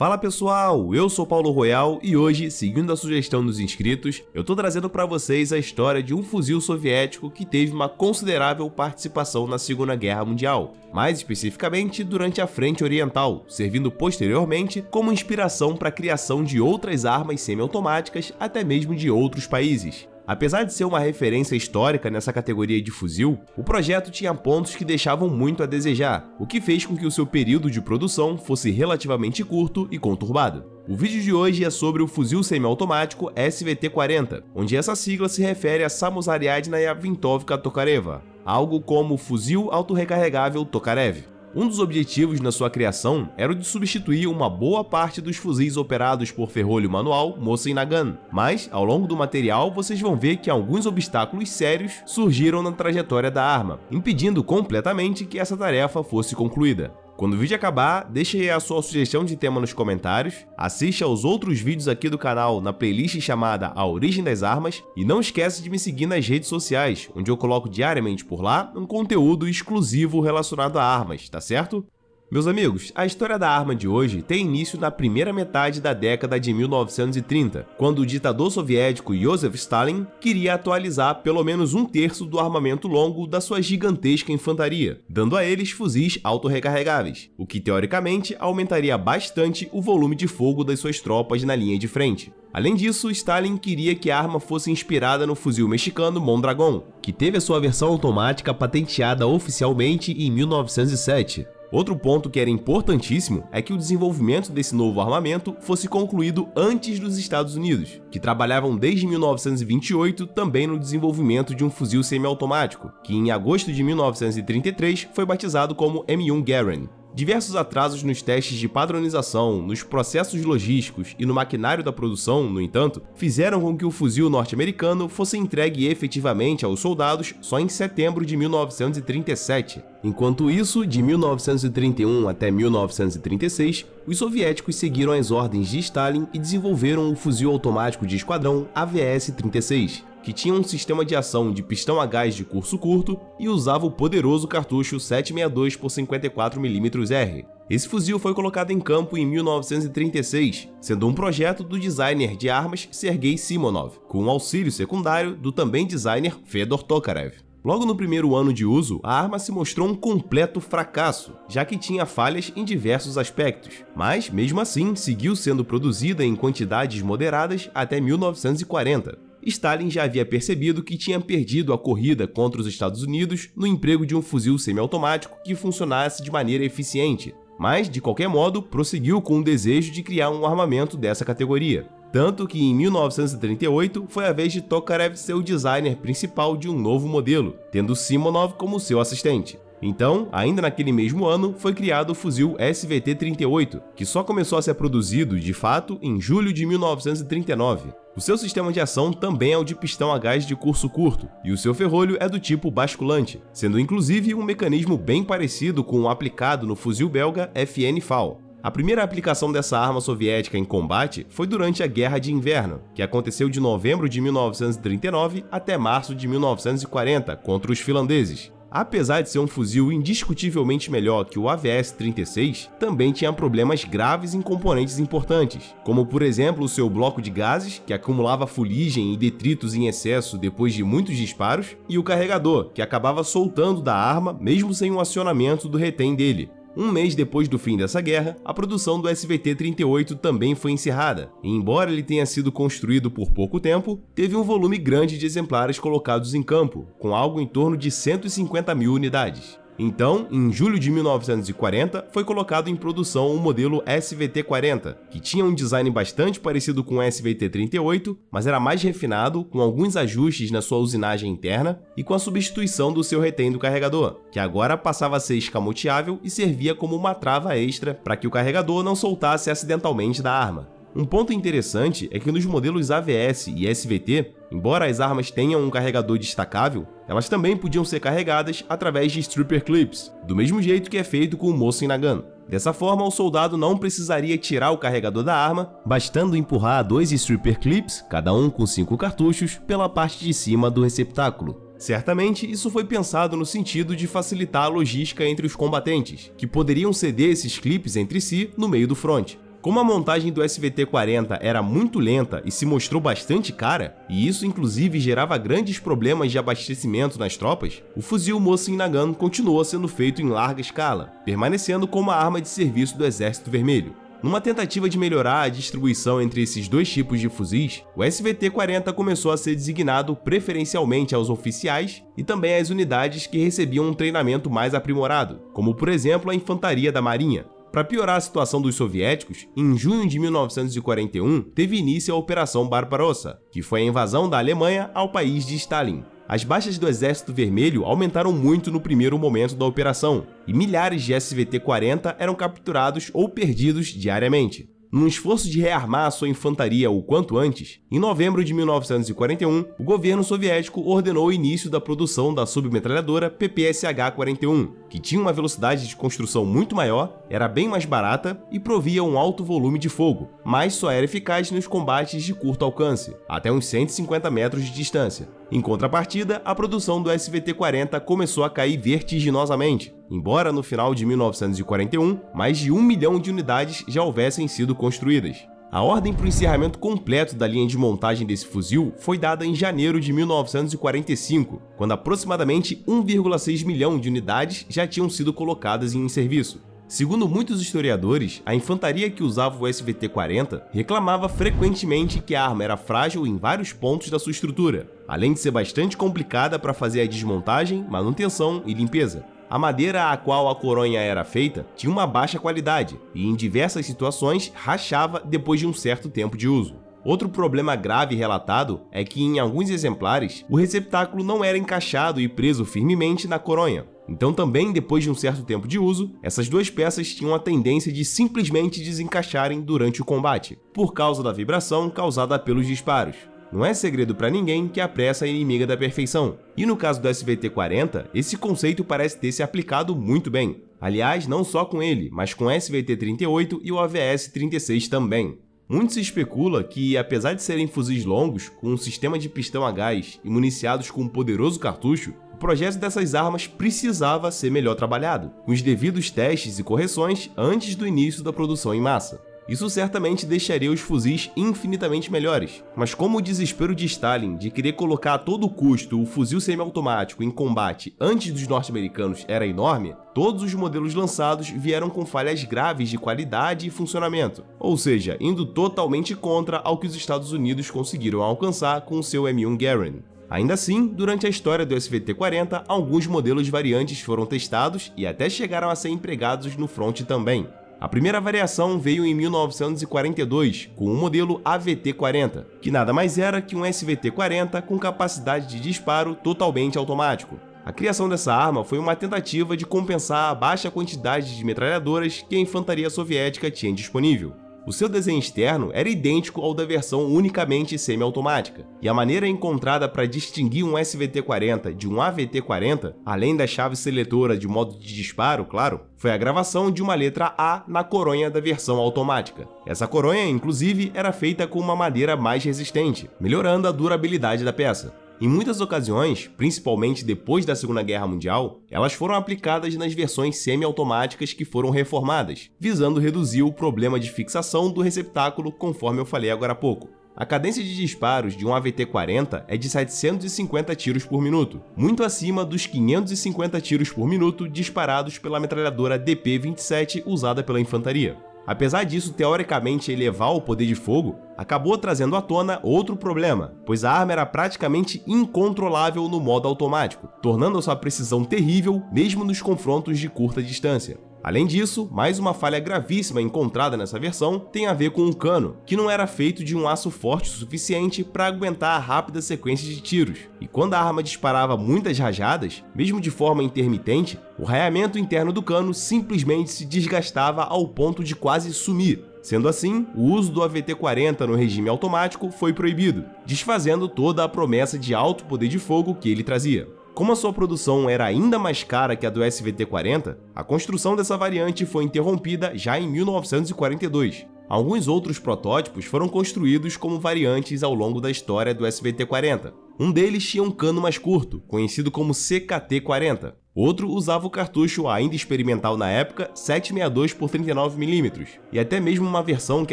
Fala pessoal, eu sou Paulo Royal e hoje, seguindo a sugestão dos inscritos, eu tô trazendo para vocês a história de um fuzil soviético que teve uma considerável participação na Segunda Guerra Mundial, mais especificamente durante a Frente Oriental, servindo posteriormente como inspiração para a criação de outras armas semiautomáticas, até mesmo de outros países. Apesar de ser uma referência histórica nessa categoria de fuzil, o projeto tinha pontos que deixavam muito a desejar, o que fez com que o seu período de produção fosse relativamente curto e conturbado. O vídeo de hoje é sobre o fuzil semiautomático SVT-40, onde essa sigla se refere a Samuzariadnaya Vintovka Tokareva, algo como fuzil autorrecarregável Tokarev. Um dos objetivos na sua criação era o de substituir uma boa parte dos fuzis operados por ferrolho manual Mosin Nagant, mas ao longo do material vocês vão ver que alguns obstáculos sérios surgiram na trajetória da arma, impedindo completamente que essa tarefa fosse concluída. Quando o vídeo acabar, deixe aí a sua sugestão de tema nos comentários, assista aos outros vídeos aqui do canal na playlist chamada A Origem das Armas e não esqueça de me seguir nas redes sociais, onde eu coloco diariamente por lá um conteúdo exclusivo relacionado a armas, tá certo? Meus amigos, a história da arma de hoje tem início na primeira metade da década de 1930, quando o ditador soviético Joseph Stalin queria atualizar pelo menos um terço do armamento longo da sua gigantesca infantaria, dando a eles fuzis autorrecarregáveis, o que teoricamente aumentaria bastante o volume de fogo das suas tropas na linha de frente. Além disso, Stalin queria que a arma fosse inspirada no fuzil mexicano Mondragón, que teve a sua versão automática patenteada oficialmente em 1907. Outro ponto que era importantíssimo é que o desenvolvimento desse novo armamento fosse concluído antes dos Estados Unidos, que trabalhavam desde 1928 também no desenvolvimento de um fuzil semiautomático, que em agosto de 1933 foi batizado como M1 Garand. Diversos atrasos nos testes de padronização, nos processos logísticos e no maquinário da produção, no entanto, fizeram com que o fuzil norte-americano fosse entregue efetivamente aos soldados só em setembro de 1937. Enquanto isso, de 1931 até 1936, os soviéticos seguiram as ordens de Stalin e desenvolveram o fuzil automático de esquadrão AVS-36, que tinha um sistema de ação de pistão a gás de curso curto e usava o poderoso cartucho 762 por 54mm-R. Esse fuzil foi colocado em campo em 1936, sendo um projeto do designer de armas Sergei Simonov, com o auxílio secundário do também designer Fedor Tokarev. Logo no primeiro ano de uso, a arma se mostrou um completo fracasso, já que tinha falhas em diversos aspectos, mas mesmo assim seguiu sendo produzida em quantidades moderadas até 1940. Stalin já havia percebido que tinha perdido a corrida contra os Estados Unidos no emprego de um fuzil semiautomático que funcionasse de maneira eficiente, mas, de qualquer modo, prosseguiu com o desejo de criar um armamento dessa categoria. Tanto que em 1938 foi a vez de Tokarev ser o designer principal de um novo modelo, tendo Simonov como seu assistente. Então, ainda naquele mesmo ano, foi criado o fuzil SVT-38, que só começou a ser produzido, de fato, em julho de 1939. O seu sistema de ação também é o de pistão a gás de curso curto, e o seu ferrolho é do tipo basculante, sendo inclusive um mecanismo bem parecido com o aplicado no fuzil belga FN-FAL. A primeira aplicação dessa arma soviética em combate foi durante a Guerra de Inverno, que aconteceu de novembro de 1939 até março de 1940 contra os finlandeses. Apesar de ser um fuzil indiscutivelmente melhor que o AVS-36, também tinha problemas graves em componentes importantes, como por exemplo o seu bloco de gases, que acumulava fuligem e detritos em excesso depois de muitos disparos, e o carregador, que acabava soltando da arma mesmo sem o acionamento do retém dele. Um mês depois do fim dessa guerra, a produção do SVT-38 também foi encerrada, e embora ele tenha sido construído por pouco tempo, teve um volume grande de exemplares colocados em campo, com algo em torno de 150 mil unidades. Então, em julho de 1940, foi colocado em produção o modelo SVT-40, que tinha um design bastante parecido com o SVT-38, mas era mais refinado, com alguns ajustes na sua usinagem interna e com a substituição do seu retém do carregador, que agora passava a ser escamoteável e servia como uma trava extra para que o carregador não soltasse acidentalmente da arma. Um ponto interessante é que nos modelos AVS e SVT, embora as armas tenham um carregador destacável, elas também podiam ser carregadas através de stripper clips, do mesmo jeito que é feito com o Mosin Nagant. Dessa forma, o soldado não precisaria tirar o carregador da arma, bastando empurrar 2 stripper clips, cada um com 5 cartuchos, pela parte de cima do receptáculo. Certamente, isso foi pensado no sentido de facilitar a logística entre os combatentes, que poderiam ceder esses clipes entre si no meio do fronte. Como a montagem do SVT-40 era muito lenta e se mostrou bastante cara, e isso inclusive gerava grandes problemas de abastecimento nas tropas, o fuzil Mosin Nagant continuou sendo feito em larga escala, permanecendo como a arma de serviço do Exército Vermelho. Numa tentativa de melhorar a distribuição entre esses dois tipos de fuzis, o SVT-40 começou a ser designado preferencialmente aos oficiais e também às unidades que recebiam um treinamento mais aprimorado, como por exemplo a infantaria da Marinha. Para piorar a situação dos soviéticos, em junho de 1941 teve início a Operação Barbarossa, que foi a invasão da Alemanha ao país de Stalin. As baixas do Exército Vermelho aumentaram muito no primeiro momento da operação, e milhares de SVT-40 eram capturados ou perdidos diariamente. Num esforço de rearmar sua infantaria o quanto antes, em novembro de 1941, o governo soviético ordenou o início da produção da submetralhadora PPSH-41, que tinha uma velocidade de construção muito maior, era bem mais barata e provia um alto volume de fogo, mas só era eficaz nos combates de curto alcance, até uns 150 metros de distância. Em contrapartida, a produção do SVT-40 começou a cair vertiginosamente, embora no final de 1941, mais de 1 milhão de unidades já houvessem sido construídas. A ordem para o encerramento completo da linha de montagem desse fuzil foi dada em janeiro de 1945, quando aproximadamente 1,6 milhão de unidades já tinham sido colocadas em serviço. Segundo muitos historiadores, a infantaria que usava o SVT-40 reclamava frequentemente que a arma era frágil em vários pontos da sua estrutura, além de ser bastante complicada para fazer a desmontagem, manutenção e limpeza. A madeira a qual a coronha era feita tinha uma baixa qualidade e, em diversas situações, rachava depois de um certo tempo de uso. Outro problema grave relatado é que, em alguns exemplares, o receptáculo não era encaixado e preso firmemente na coronha. Então, também depois de um certo tempo de uso, essas duas peças tinham a tendência de simplesmente desencaixarem durante o combate, por causa da vibração causada pelos disparos. Não é segredo para ninguém que a pressa é inimiga da perfeição, e no caso do SVT-40, esse conceito parece ter se aplicado muito bem. Aliás, não só com ele, mas com o SVT-38 e o AVS-36 também. Muito se especula que, apesar de serem fuzis longos, com um sistema de pistão a gás e municiados com um poderoso cartucho, o projeto dessas armas precisava ser melhor trabalhado, com os devidos testes e correções antes do início da produção em massa. Isso certamente deixaria os fuzis infinitamente melhores, mas como o desespero de Stalin de querer colocar a todo custo o fuzil semiautomático em combate antes dos norte-americanos era enorme, todos os modelos lançados vieram com falhas graves de qualidade e funcionamento, ou seja, indo totalmente contra ao que os Estados Unidos conseguiram alcançar com o seu M1 Garand. Ainda assim, durante a história do SVT-40, alguns modelos variantes foram testados e até chegaram a ser empregados no fronte também. A primeira variação veio em 1942, com o modelo AVT-40, que nada mais era que um SVT-40 com capacidade de disparo totalmente automático. A criação dessa arma foi uma tentativa de compensar a baixa quantidade de metralhadoras que a infantaria soviética tinha disponível. O seu desenho externo era idêntico ao da versão unicamente semiautomática, e a maneira encontrada para distinguir um SVT-40 de um AVT-40, além da chave seletora de modo de disparo, claro, foi a gravação de uma letra A na coronha da versão automática. Essa coronha, inclusive, era feita com uma madeira mais resistente, melhorando a durabilidade da peça. Em muitas ocasiões, principalmente depois da Segunda Guerra Mundial, elas foram aplicadas nas versões semiautomáticas que foram reformadas, visando reduzir o problema de fixação do receptáculo, conforme eu falei agora há pouco. A cadência de disparos de um AVT-40 é de 750 tiros por minuto, muito acima dos 550 tiros por minuto disparados pela metralhadora DP-27 usada pela infantaria. Apesar disso teoricamente elevar o poder de fogo, acabou trazendo à tona outro problema, pois a arma era praticamente incontrolável no modo automático, tornando a sua precisão terrível mesmo nos confrontos de curta distância. Além disso, mais uma falha gravíssima encontrada nessa versão tem a ver com o cano, que não era feito de um aço forte o suficiente para aguentar a rápida sequência de tiros, e quando a arma disparava muitas rajadas, mesmo de forma intermitente, o raiamento interno do cano simplesmente se desgastava ao ponto de quase sumir. Sendo assim, o uso do AVT-40 no regime automático foi proibido, desfazendo toda a promessa de alto poder de fogo que ele trazia. Como a sua produção era ainda mais cara que a do SVT-40, a construção dessa variante foi interrompida já em 1942. Alguns outros protótipos foram construídos como variantes ao longo da história do SVT-40. Um deles tinha um cano mais curto, conhecido como CKT-40. Outro usava o cartucho ainda experimental na época 762 por 39mm, e até mesmo uma versão que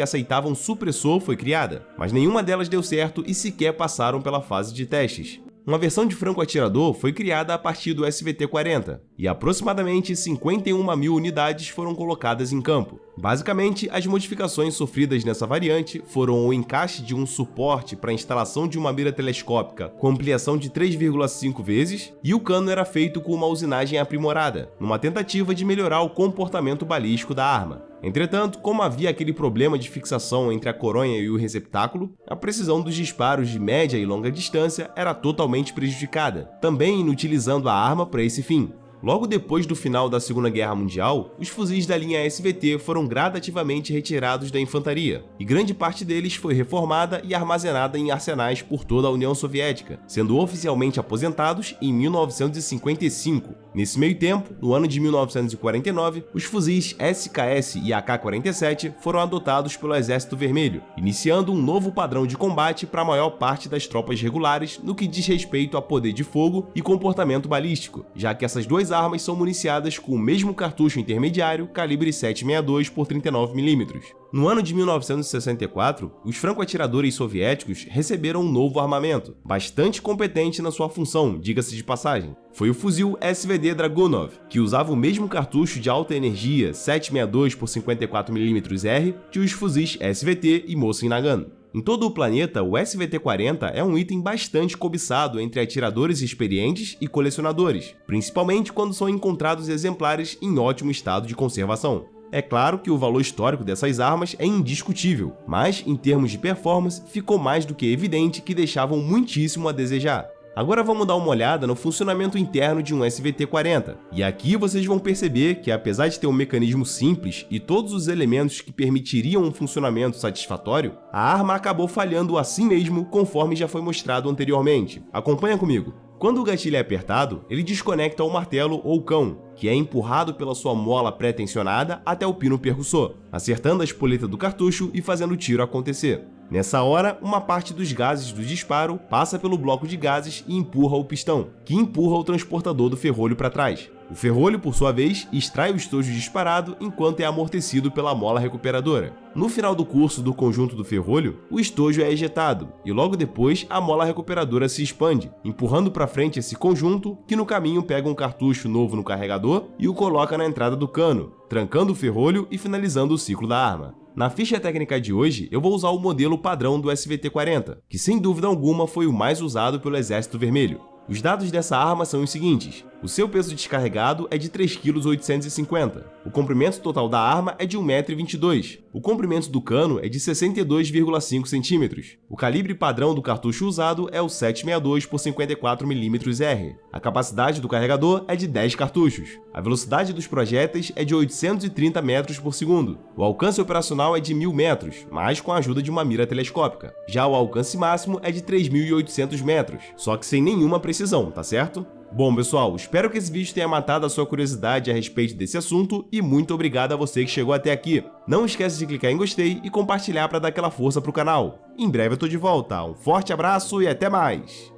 aceitava um supressor foi criada, mas nenhuma delas deu certo e sequer passaram pela fase de testes. Uma versão de franco-atirador foi criada a partir do SVT-40, e aproximadamente 51.000 unidades foram colocadas em campo. Basicamente, as modificações sofridas nessa variante foram o encaixe de um suporte para a instalação de uma mira telescópica com ampliação de 3,5 vezes, e o cano era feito com uma usinagem aprimorada, numa tentativa de melhorar o comportamento balístico da arma. Entretanto, como havia aquele problema de fixação entre a coronha e o receptáculo, a precisão dos disparos de média e longa distância era totalmente prejudicada, também inutilizando a arma para esse fim. Logo depois do final da Segunda Guerra Mundial, os fuzis da linha SVT foram gradativamente retirados da infantaria, e grande parte deles foi reformada e armazenada em arsenais por toda a União Soviética, sendo oficialmente aposentados em 1955. Nesse meio tempo, no ano de 1949, os fuzis SKS e AK-47 foram adotados pelo Exército Vermelho, iniciando um novo padrão de combate para a maior parte das tropas regulares no que diz respeito a poder de fogo e comportamento balístico, já que essas duas armas são municiadas com o mesmo cartucho intermediário calibre 762 por 39mm. No ano de 1964, os franco-atiradores soviéticos receberam um novo armamento, bastante competente na sua função, diga-se de passagem. Foi o fuzil SVD Dragunov, que usava o mesmo cartucho de alta energia 762 por 54mm que os fuzis SVT e Mosin Nagant. Em todo o planeta, o SVT-40 é um item bastante cobiçado entre atiradores experientes e colecionadores, principalmente quando são encontrados exemplares em ótimo estado de conservação. É claro que o valor histórico dessas armas é indiscutível, mas em termos de performance ficou mais do que evidente que deixavam muitíssimo a desejar. Agora vamos dar uma olhada no funcionamento interno de um SVT-40, e aqui vocês vão perceber que, apesar de ter um mecanismo simples e todos os elementos que permitiriam um funcionamento satisfatório, a arma acabou falhando assim mesmo, conforme já foi mostrado anteriormente. Acompanha comigo. Quando o gatilho é apertado, ele desconecta o martelo ou cão, que é empurrado pela sua mola pré-tensionada até o pino percussor, acertando a espoleta do cartucho e fazendo o tiro acontecer. Nessa hora, uma parte dos gases do disparo passa pelo bloco de gases e empurra o pistão, que empurra o transportador do ferrolho para trás. O ferrolho, por sua vez, extrai o estojo disparado enquanto é amortecido pela mola recuperadora. No final do curso do conjunto do ferrolho, o estojo é ejetado, e logo depois a mola recuperadora se expande, empurrando para frente esse conjunto, que no caminho pega um cartucho novo no carregador e o coloca na entrada do cano, trancando o ferrolho e finalizando o ciclo da arma. Na ficha técnica de hoje, eu vou usar o modelo padrão do SVT-40, que sem dúvida alguma foi o mais usado pelo Exército Vermelho. Os dados dessa arma são os seguintes: o seu peso descarregado é de 3,850 kg, o comprimento total da arma é de 1,22 m, o comprimento do cano é de 62,5 cm, o calibre padrão do cartucho usado é o 762 por 54mm R, a capacidade do carregador é de 10 cartuchos, a velocidade dos projéteis é de 830 metros por segundo, o alcance operacional é de 1.000 metros, mas com a ajuda de uma mira telescópica, já o alcance máximo é de 3.800 metros, só que sem nenhuma precisão, tá certo? Bom, pessoal, espero que esse vídeo tenha matado a sua curiosidade a respeito desse assunto e muito obrigado a você que chegou até aqui. Não esquece de clicar em gostei e compartilhar para dar aquela força pro canal. Em breve eu tô de volta, um forte abraço e até mais!